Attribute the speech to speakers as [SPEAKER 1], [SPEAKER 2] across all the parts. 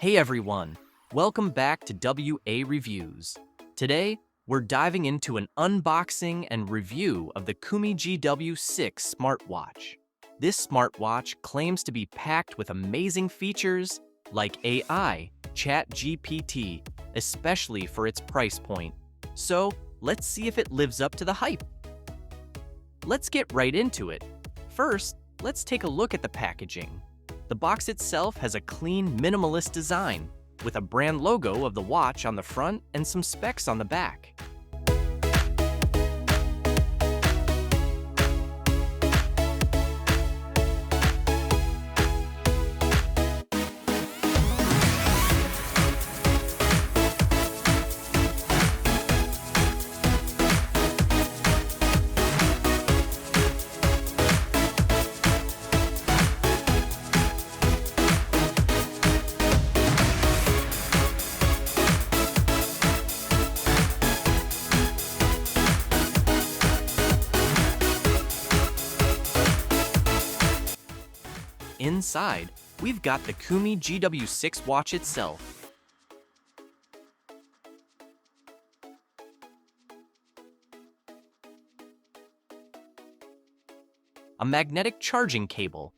[SPEAKER 1] Hey everyone, welcome back to WA Reviews. Today, we're diving into an unboxing and review of the Kumi GW6 Smartwatch. This smartwatch claims to be packed with amazing features like AI, ChatGPT, especially for its price point. So, let's see if it lives up to the hype. Let's get right into it. First, let's take a look at the packaging. The box itself has a clean, minimalist design, with a brand logo of the watch on the front and some specs on the back. Inside, we've got the Kumi GW6 watch itself. A magnetic charging cable.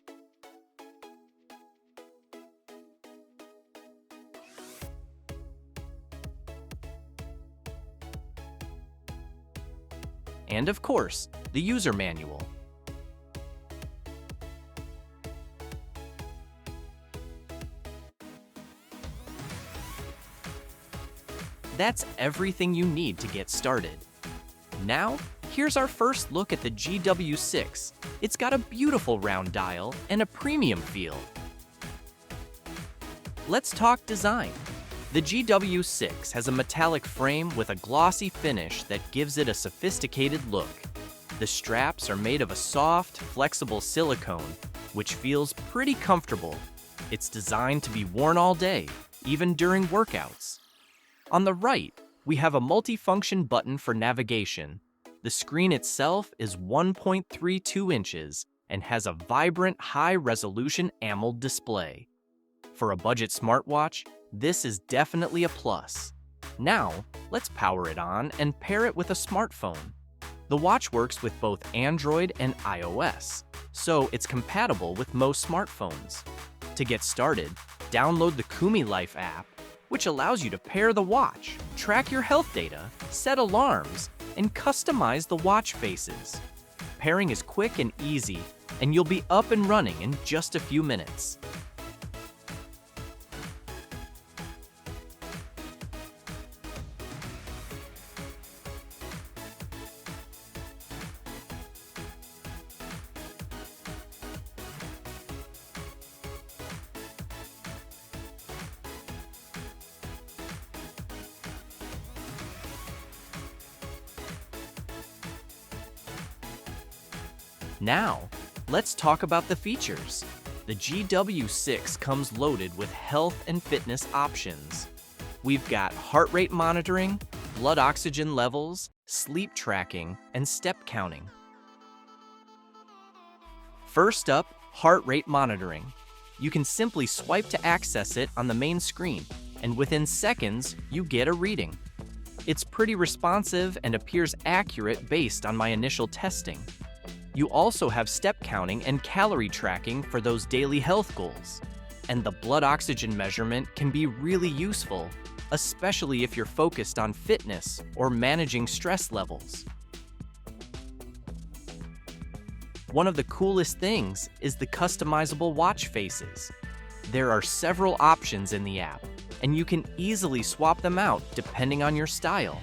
[SPEAKER 1] And of course, the user manual. That's everything you need to get started. Now, here's our first look at the GW6. It's got a beautiful round dial and a premium feel. Let's talk design. The GW6 has a metallic frame with a glossy finish that gives it a sophisticated look. The straps are made of a soft, flexible silicone, which feels pretty comfortable. It's designed to be worn all day, even during workouts. On the right, we have a multifunction button for navigation. The screen itself is 1.32 inches and has a vibrant, high-resolution AMOLED display. For a budget smartwatch, this is definitely a plus. Now, let's power it on and pair it with a smartphone. The watch works with both Android and iOS, so it's compatible with most smartphones. To get started, download the Kumi Life app, which allows you to pair the watch, track your health data, set alarms, and customize the watch faces. Pairing is quick and easy, and you'll be up and running in just a few minutes. Now, let's talk about the features. The GW6 comes loaded with health and fitness options. We've got heart rate monitoring, blood oxygen levels, sleep tracking, and step counting. First up, heart rate monitoring. You can simply swipe to access it on the main screen, and within seconds, you get a reading. It's pretty responsive and appears accurate based on my initial testing. You also have step counting and calorie tracking for those daily health goals. And the blood oxygen measurement can be really useful, especially if you're focused on fitness or managing stress levels. One of the coolest things is the customizable watch faces. There are several options in the app, and you can easily swap them out depending on your style.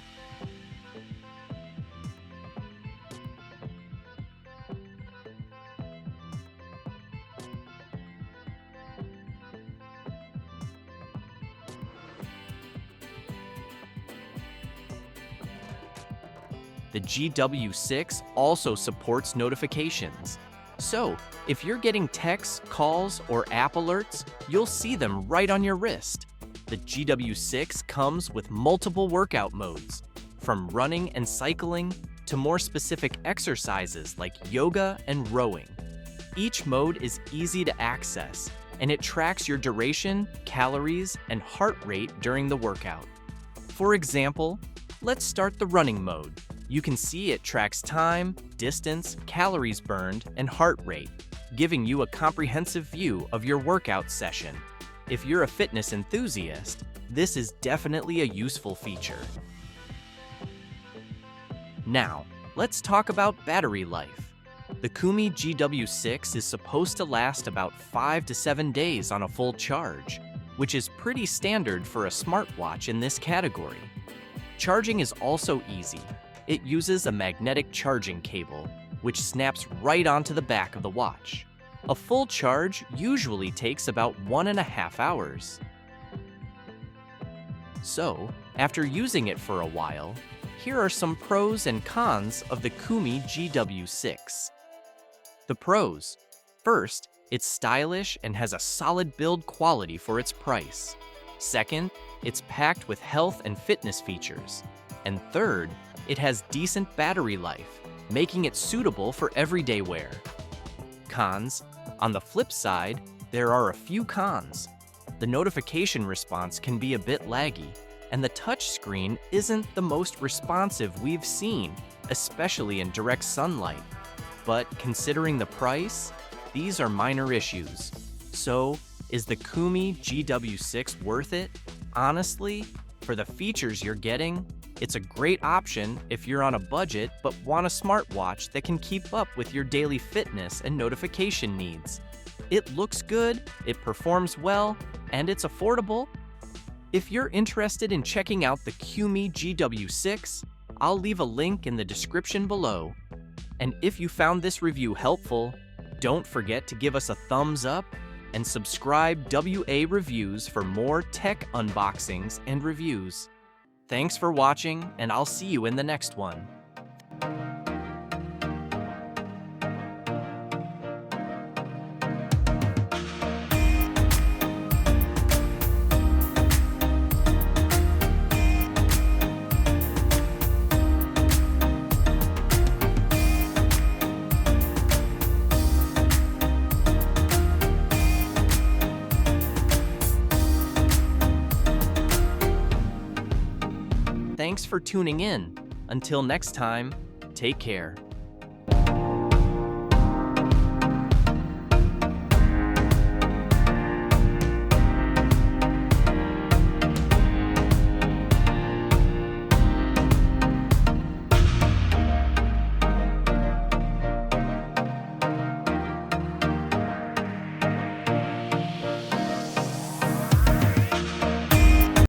[SPEAKER 1] The GW6 also supports notifications. So, if you're getting texts, calls, or app alerts, you'll see them right on your wrist. The GW6 comes with multiple workout modes, from running and cycling to more specific exercises like yoga and rowing. Each mode is easy to access, and it tracks your duration, calories, and heart rate during the workout. For example, let's start the running mode. You can see it tracks time, distance, calories burned, and heart rate, giving you a comprehensive view of your workout session. If you're a fitness enthusiast, this is definitely a useful feature. Now, let's talk about battery life. The Kumi GW6 is supposed to last about 5 to 7 days on a full charge, which is pretty standard for a smartwatch in this category. Charging is also easy. It uses a magnetic charging cable, which snaps right onto the back of the watch. A full charge usually takes about 1.5 hours. So, after using it for a while, here are some pros and cons of the Kumi GW6. The pros. First, it's stylish and has a solid build quality for its price. Second, it's packed with health and fitness features. And third, it has decent battery life, making it suitable for everyday wear. Cons. On the flip side, there are a few cons. The notification response can be a bit laggy, and the touchscreen isn't the most responsive we've seen, especially in direct sunlight. But considering the price, these are minor issues. So, is the Kumi GW6 worth it? Honestly, for the features you're getting, it's a great option if you're on a budget but want a smartwatch that can keep up with your daily fitness and notification needs. It looks good, it performs well, and it's affordable. If you're interested in checking out the Kumi GW6, I'll leave a link in the description below. And if you found this review helpful, don't forget to give us a thumbs up and subscribe WA Reviews for more tech unboxings and reviews. Thanks for watching, and I'll see you in the next one. Thanks for tuning in. Until next time, take care.